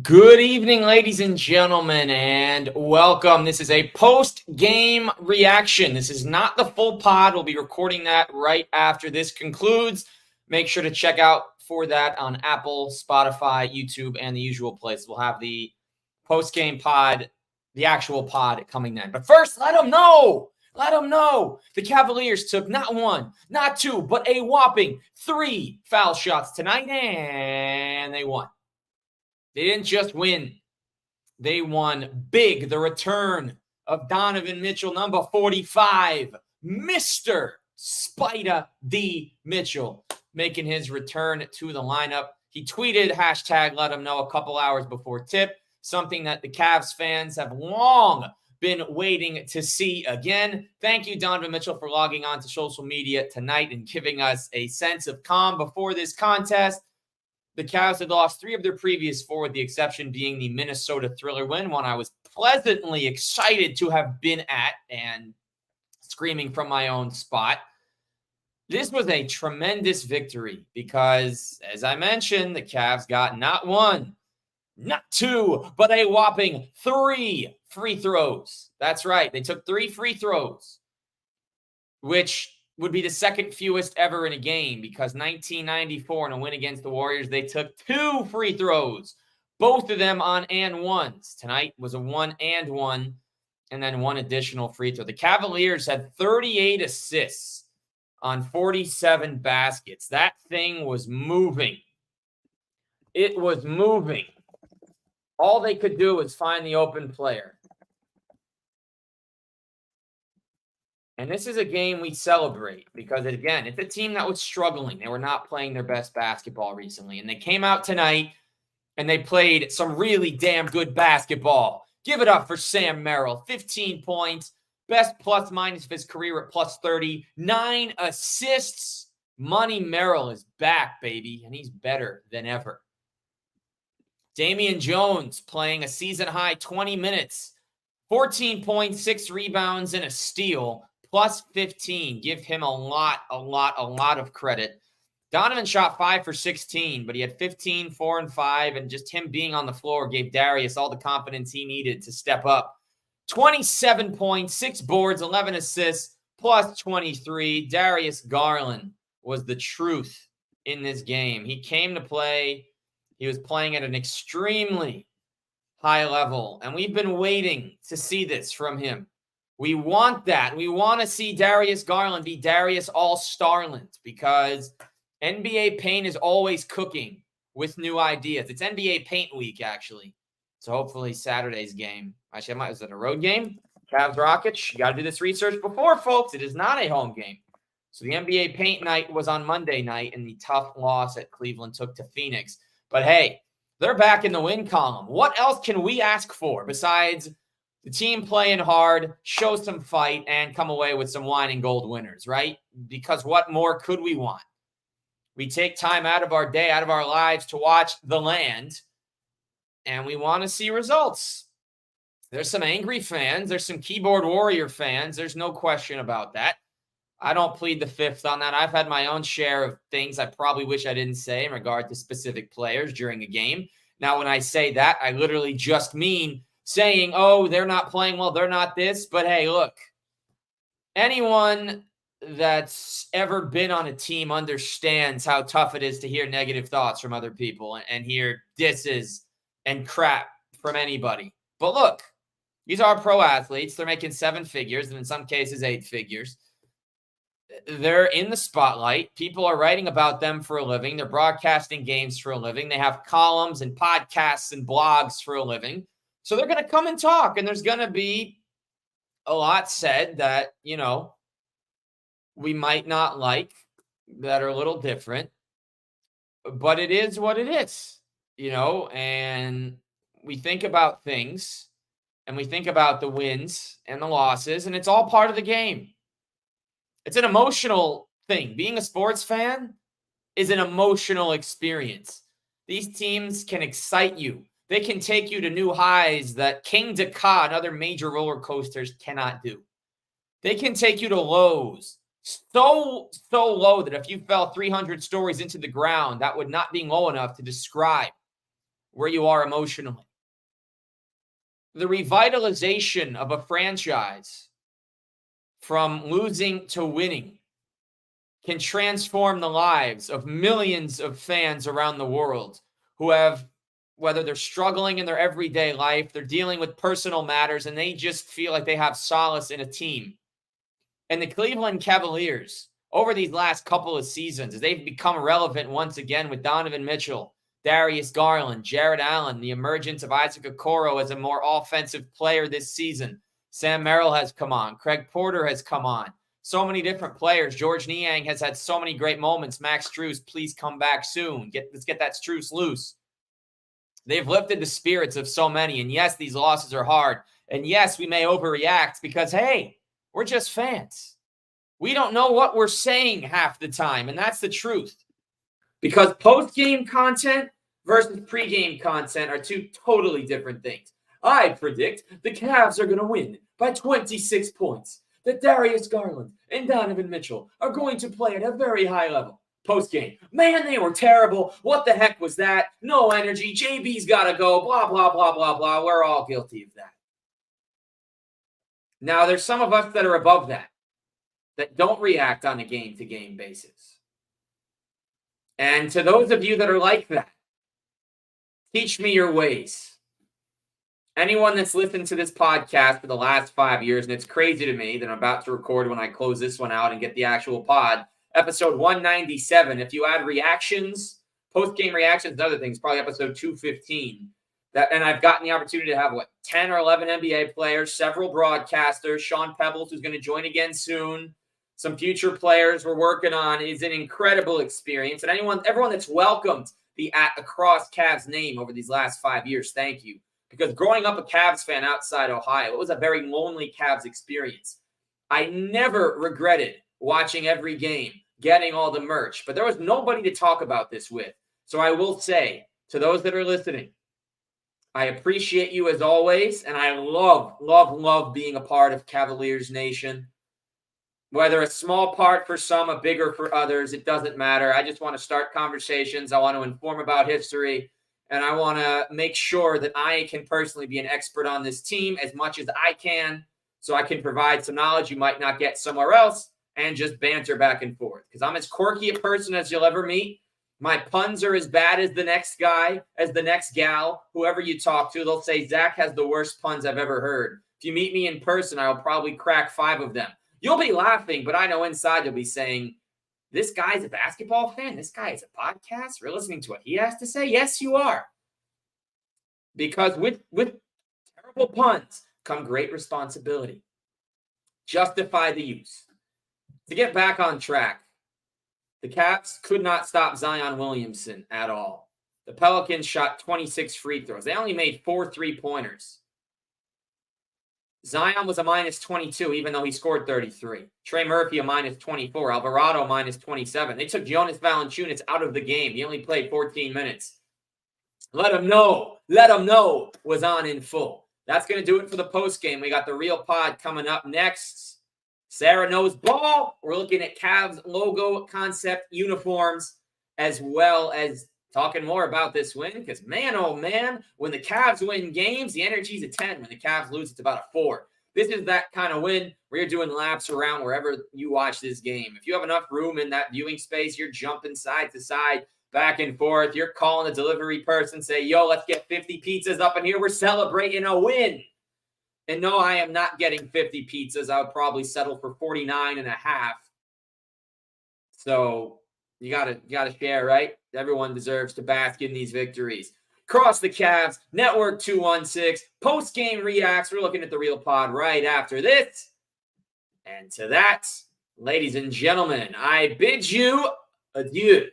Good evening, ladies and gentlemen, and welcome. This is a post-game reaction. This is not the full pod. We'll be recording that right after this concludes. Make sure to check out for that on Apple, Spotify, YouTube, and the usual places. We'll have the post-game pod, the actual pod coming then. But first, let them know. Let them know. The Cavaliers took not one, not two, but a whopping 3 foul shots tonight, and they won. They didn't just win. They won big. The return of Donovan Mitchell, number 45, Mr. Spider D. Mitchell, making his return to the lineup. He tweeted, hashtag let him know a couple hours before tip, something that the Cavs fans have long been waiting to see again. Thank you, Donovan Mitchell, for logging on to social media tonight and giving us a sense of calm before this contest. The Cavs had lost 3 of their previous 4, with the exception being the Minnesota Thriller win, one I was pleasantly excited to have been at and screaming from my own spot. This was a tremendous victory because, as I mentioned, the Cavs got not 1, not 2, but a whopping 3 free throws. That's right. They took 3 free throws, which would be the second fewest ever in a game, because 1994 in a win against the Warriors, they took 2 free throws, both of them on and ones. Tonight was a 1 and 1, and then 1 additional free throw. The Cavaliers had 38 assists on 47 baskets. That thing was moving. It was moving. All they could do was find the open player. And this is a game we celebrate because, again, it's a team that was struggling. They were not playing their best basketball recently. And they came out tonight and they played some really damn good basketball. Give it up for Sam Merrill. 15 points. Best plus minus of his career at plus 30. 9 assists. Money Merrill is back, baby. And he's better than ever. Damian Jones playing a season-high 20 minutes. 14 points, 6 rebounds, and a steal. Plus 15. Give him a lot of credit. Donovan shot 5 for 16, but he had 15, 4, and 5, and just him being on the floor gave Darius all the confidence he needed to step up. 27 points, 6 boards, 11 assists, plus 23. Darius Garland was the truth in this game. He came to play. He was playing at an extremely high level, and we've been waiting to see this from him. We want that. We want to see Darius Garland be Darius All-Starland, because NBA Paint is always cooking with new ideas. It's NBA Paint Week, actually. So hopefully Saturday's game. Actually, is it a road game? Cavs Rockets. You got to do this research before, folks. It is not a home game. So the NBA Paint night was on Monday night, and the tough loss that Cleveland took to Phoenix. But hey, they're back in the win column. What else can we ask for besides the team playing hard, show some fight, and come away with some wine and gold winners, right? Because what more could we want? We take time out of our day, out of our lives to watch the land, and we want to see results. There's some angry fans. There's some keyboard warrior fans. There's no question about that. I don't plead the fifth on that. I've had my own share of things I probably wish I didn't say in regard to specific players during a game. Now, when I say that, I literally just mean saying, oh, they're not playing well, they're not this. But hey, look, anyone that's ever been on a team understands how tough it is to hear negative thoughts from other people and hear disses and crap from anybody. But look, these are pro athletes. They're making 7 figures, and in some cases 8 figures. They're in the spotlight. People are writing about them for a living. They're broadcasting games for a living. They have columns and podcasts and blogs for a living. So they're going to come and talk, and there's going to be a lot said that, you know, we might not like, that are a little different. But it is what it is, you know, and we think about things, and we think about the wins and the losses, and it's all part of the game. It's an emotional thing. Being a sports fan is an emotional experience. These teams can excite you. They can take you to new highs that King Dakar and other major roller coasters cannot do. They can take you to lows so low that if you fell 300 stories into the ground, that would not be low enough to describe where you are emotionally. The revitalization of a franchise from losing to winning can transform the lives of millions of fans around the world who have, whether they're struggling in their everyday life, they're dealing with personal matters, and they just feel like they have solace in a team. And the Cleveland Cavaliers, over these last couple of seasons, as they've become relevant once again with Donovan Mitchell, Darius Garland, Jared Allen, the emergence of Isaac Okoro as a more offensive player this season. Sam Merrill has come on. Craig Porter has come on. So many different players. George Niang has had so many great moments. Max Strus, please come back soon. Let's get that Strus loose. They've lifted the spirits of so many. And yes, these losses are hard. And yes, we may overreact because, hey, we're just fans. We don't know what we're saying half the time. And that's the truth. Because post-game content versus pre-game content are two totally different things. I predict the Cavs are going to win by 26 points. That Darius Garland and Donovan Mitchell are going to play at a very high level. Post-game, man, they were terrible. What the heck was that? No energy. JB's got to go. Blah, blah, blah, blah, blah. We're all guilty of that. Now, there's some of us that are above that don't react on a game-to-game basis. And to those of you that are like that, teach me your ways. Anyone that's listened to this podcast for the last 5 years, and it's crazy to me that I'm about to record when I close this one out and get the actual pod, episode 197. If you add reactions, post-game reactions, and other things, probably episode 215. And I've gotten the opportunity to have, 10 or 11 NBA players, several broadcasters, Sean Pebbles, who's going to join again soon, some future players we're working on. Is an incredible experience. And everyone that's welcomed the Across Cavs name over these last 5 years, thank you. Because growing up a Cavs fan outside Ohio, it was a very lonely Cavs experience. I never regretted watching every game, getting all the merch, but there was nobody to talk about this with. So I will say to those that are listening, I appreciate you as always, and I love, love, love being a part of Cavaliers Nation. Whether a small part for some, a bigger for others, it doesn't matter. I just want to start conversations. I want to inform about history. And I want to make sure that I can personally be an expert on this team as much as I can so I can provide some knowledge you might not get somewhere else and just banter back and forth. Because I'm as quirky a person as you'll ever meet. My puns are as bad as the next guy, as the next gal, whoever you talk to. They'll say, Zach has the worst puns I've ever heard. If you meet me in person, I'll probably crack 5 of them. You'll be laughing, but I know inside you'll be saying, this guy's a basketball fan? This guy is a podcast? We're listening to what he has to say? Yes, you are. Because with terrible puns come great responsibility. Justify the use. To get back on track, the Cavs could not stop Zion Williamson at all. The Pelicans shot 26 free throws. They only made 4 3-pointers. Zion was a minus 22, even though he scored 33. Trey Murphy, a minus 24. Alvarado, minus 27. They took Jonas Valanciunas out of the game. He only played 14 minutes. Let him know was on in full. That's going to do it for the post game. We got the real pod coming up next. Sarah knows ball. We're looking at Cavs logo concept uniforms, as well as talking more about this win. Because, man, oh, man, when the Cavs win games, the energy's a 10. When the Cavs lose, it's about a 4. This is that kind of win where you're doing laps around wherever you watch this game. If you have enough room in that viewing space, you're jumping side to side, back and forth. You're calling the delivery person, say, yo, let's get 50 pizzas up in here. We're celebrating a win. And no, I am not getting 50 pizzas. I would probably settle for 49 and a half. So you gotta share, right? Everyone deserves to bask in these victories. Cross the Cavs, Network 216, post-game reacts. We're looking at the real pod right after this. And to that, ladies and gentlemen, I bid you adieu.